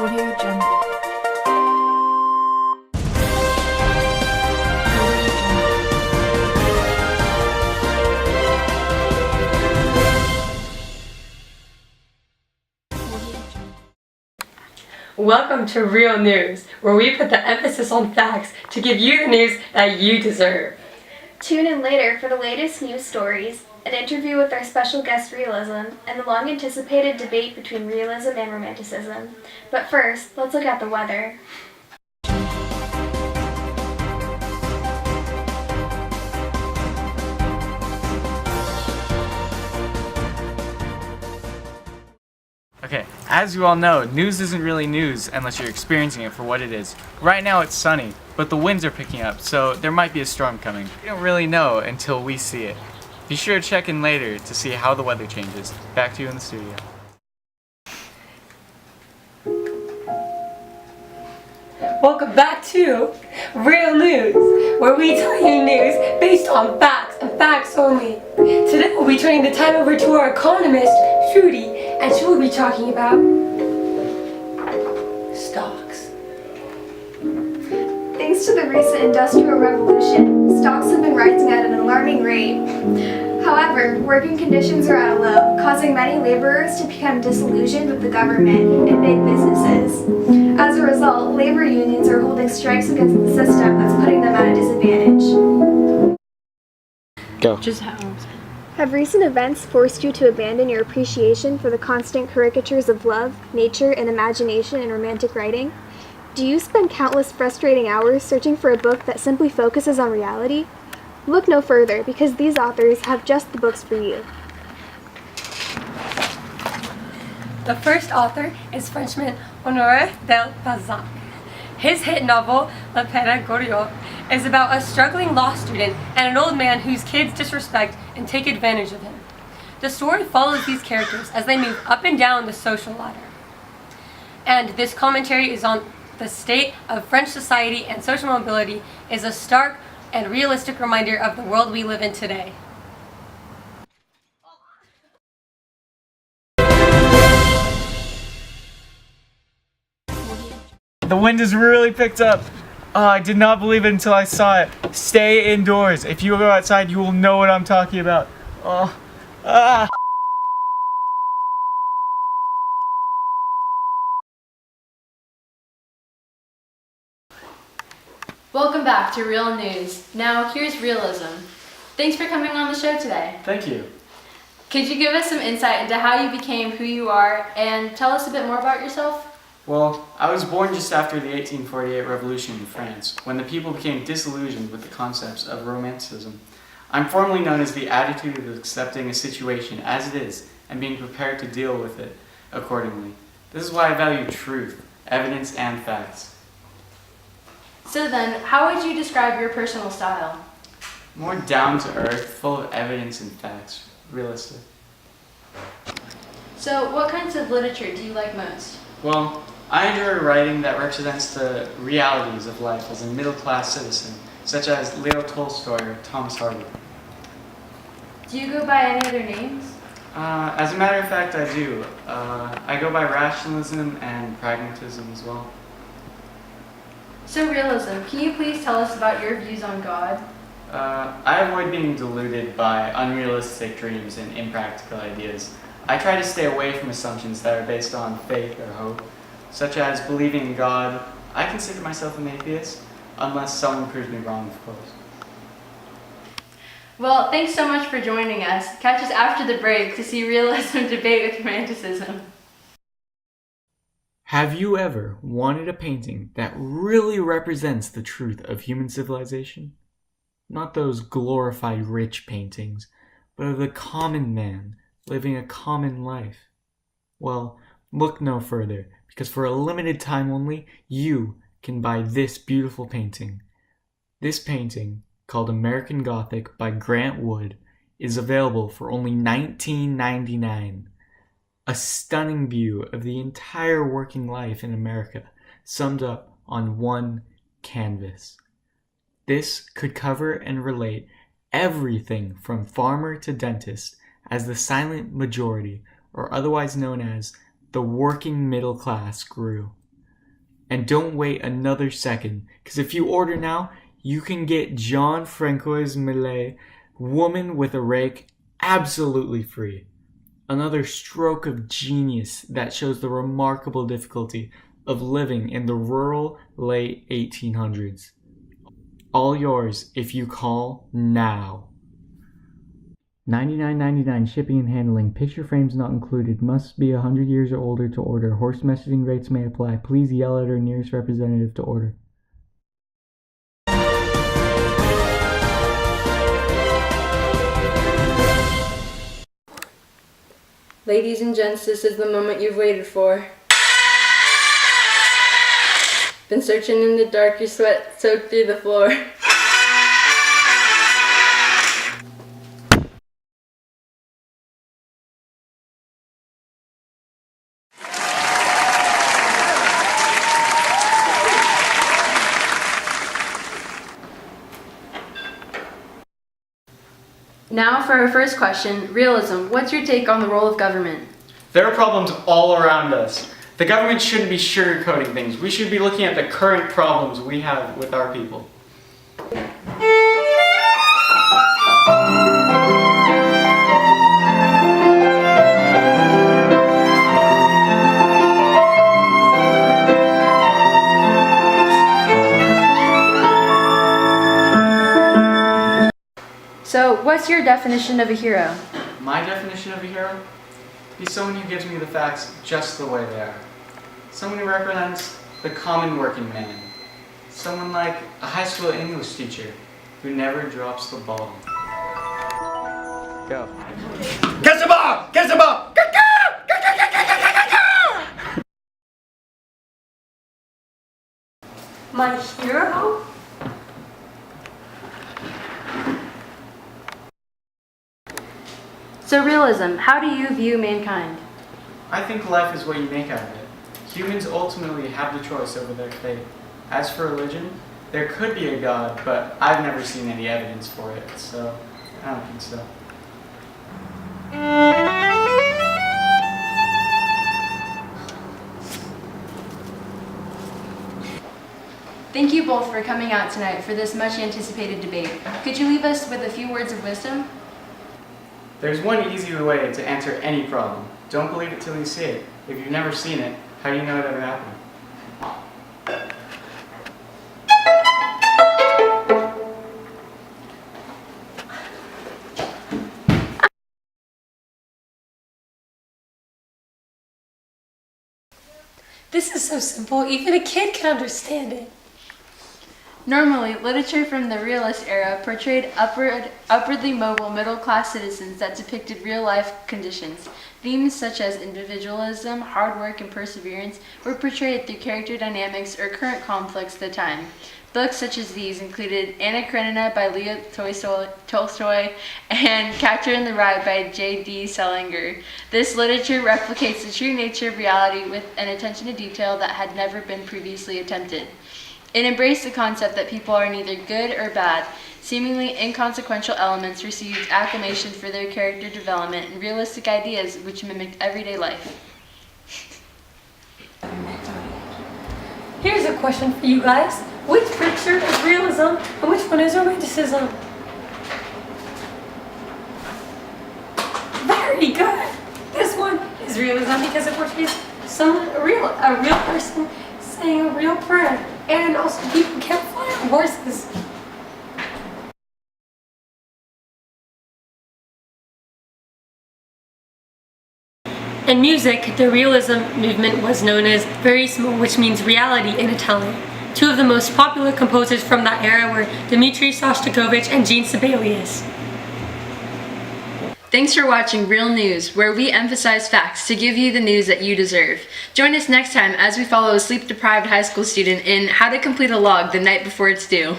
Audio Jungle. Welcome to Real News, where we put the emphasis on facts to give you the news that you deserve. Tune in later for the latest news stories, an interview with our special guest Realism, and the long-anticipated debate between realism and romanticism. But first, let's look at the weather. Okay, as you all know, news isn't really news unless you're experiencing it for what it is. Right now it's sunny, but the winds are picking up, so there might be a storm coming. We don't really know until we see it. Be sure to check in later to see how the weather changes. Back to you in the studio. Welcome back to Real News, where we tell you news based on facts and facts only. Today we'll be turning the time over to our economist, Trudy, and she will be talking about stocks. Thanks to the recent Industrial Revolution, stocks have been rising at an alarming rate. However, working conditions are at a low, causing many laborers to become disillusioned with the government and big businesses. As a result, labor unions are holding strikes against the system that's putting them at a disadvantage. Go. Just how? Have recent events forced you to abandon your appreciation for the constant caricatures of love, nature, and imagination in romantic writing? Do you spend countless frustrating hours searching for a book that simply focuses on reality? Look no further, because these authors have just the books for you. The first author is Frenchman Honoré de Balzac. His hit novel, La Pere Goriot, is about a struggling law student and an old man whose kids disrespect and take advantage of him. The story follows these characters as they move up and down the social ladder. And this commentary is on the state of French society, and social mobility is a stark and realistic reminder of the world we live in today. The wind has really picked up. I did not believe it until I saw it. Stay indoors. If you go outside, you will know what I'm talking about. Welcome back to Real News. Now here's Realism. Thanks for coming on the show today. Thank you. Could you give us some insight into how you became who you are and tell us a bit more about yourself? Well, I was born just after the 1848 revolution in France, when the people became disillusioned with the concepts of romanticism. I'm formally known as the attitude of accepting a situation as it is and being prepared to deal with it accordingly. This is why I value truth, evidence, and facts. So then, how would you describe your personal style? More down to earth, full of evidence and facts, realistic. So, what kinds of literature do you like most? Well, I enjoy writing that represents the realities of life as a middle-class citizen, such as Leo Tolstoy or Thomas Hardy. Do you go by any other names? As a matter of fact, I do. I go by rationalism and pragmatism as well. So realism, can you please tell us about your views on God? I avoid being deluded by unrealistic dreams and impractical ideas. I try to stay away from assumptions that are based on faith or hope, such as believing in God. I consider myself an atheist, unless someone proves me wrong, of course. Well, thanks so much for joining us. Catch us after the break to see realism debate with romanticism. Have you ever wanted a painting that really represents the truth of human civilization? Not those glorified rich paintings, but of the common man living a common life. Well, look no further, because for a limited time only, you can buy this beautiful painting. This painting, called American Gothic by Grant Wood, is available for only $19.99. A stunning view of the entire working life in America, summed up on one canvas. This could cover and relate everything from farmer to dentist as the silent majority, or otherwise known as the working middle class, grew. And don't wait another second, because if you order now, you can get John Francois Millet, Woman with a Rake, absolutely free. Another stroke of genius that shows the remarkable difficulty of living in the rural late 1800s. All yours if you call now. $99.99 shipping and handling. Picture frames not included. Must be 100 years or older to order. Horse messaging rates may apply. Please yell at our nearest representative to order. Ladies and gents, this is the moment you've waited for. Been searching in the dark, your sweat soaked through the floor. Now for our first question, realism. What's your take on the role of government? There are problems all around us. The government shouldn't be sugarcoating things. We should be looking at the current problems we have with our people. So, what's your definition of a hero? My definition of a hero? He's someone who gives me the facts just the way they are. Someone who represents the common working man. Someone like a high school English teacher who never drops the ball. Go. Catch the ball! Catch the ball! My hero? So, realism. How do you view mankind? I think life is what you make out of it. Humans ultimately have the choice over their fate. As for religion, there could be a God, but I've never seen any evidence for it, so I don't think so. Thank you both for coming out tonight for this much anticipated debate. Could you leave us with a few words of wisdom? There's one easy way to answer any problem. Don't believe it till you see it. If you've never seen it, how do you know it ever happened? This is so simple, even a kid can understand it. Normally, literature from the realist era portrayed upwardly mobile middle-class citizens that depicted real-life conditions. Themes such as individualism, hard work, and perseverance were portrayed through character dynamics or current conflicts of the time. Books such as these included Anna Karenina by Leo Tolstoy and Catcher in the Rye by J.D. Salinger. This literature replicates the true nature of reality with an attention to detail that had never been previously attempted. It embraced the concept that people are neither good or bad. Seemingly inconsequential elements received acclamation for their character development and realistic ideas which mimicked everyday life. Here's a question for you guys. Which picture is realism and which one is romanticism? Very good! This one is realism because it portrays a real person saying a real prayer. And also people can't fly on horses. In music, the realism movement was known as verismo, which means reality in Italian. Two of the most popular composers from that era were Dmitri Shostakovich and Jean Sibelius. Thanks for watching Real News, where we emphasize facts to give you the news that you deserve. Join us next time as we follow a sleep-deprived high school student in How to Complete a Log the Night Before It's Due.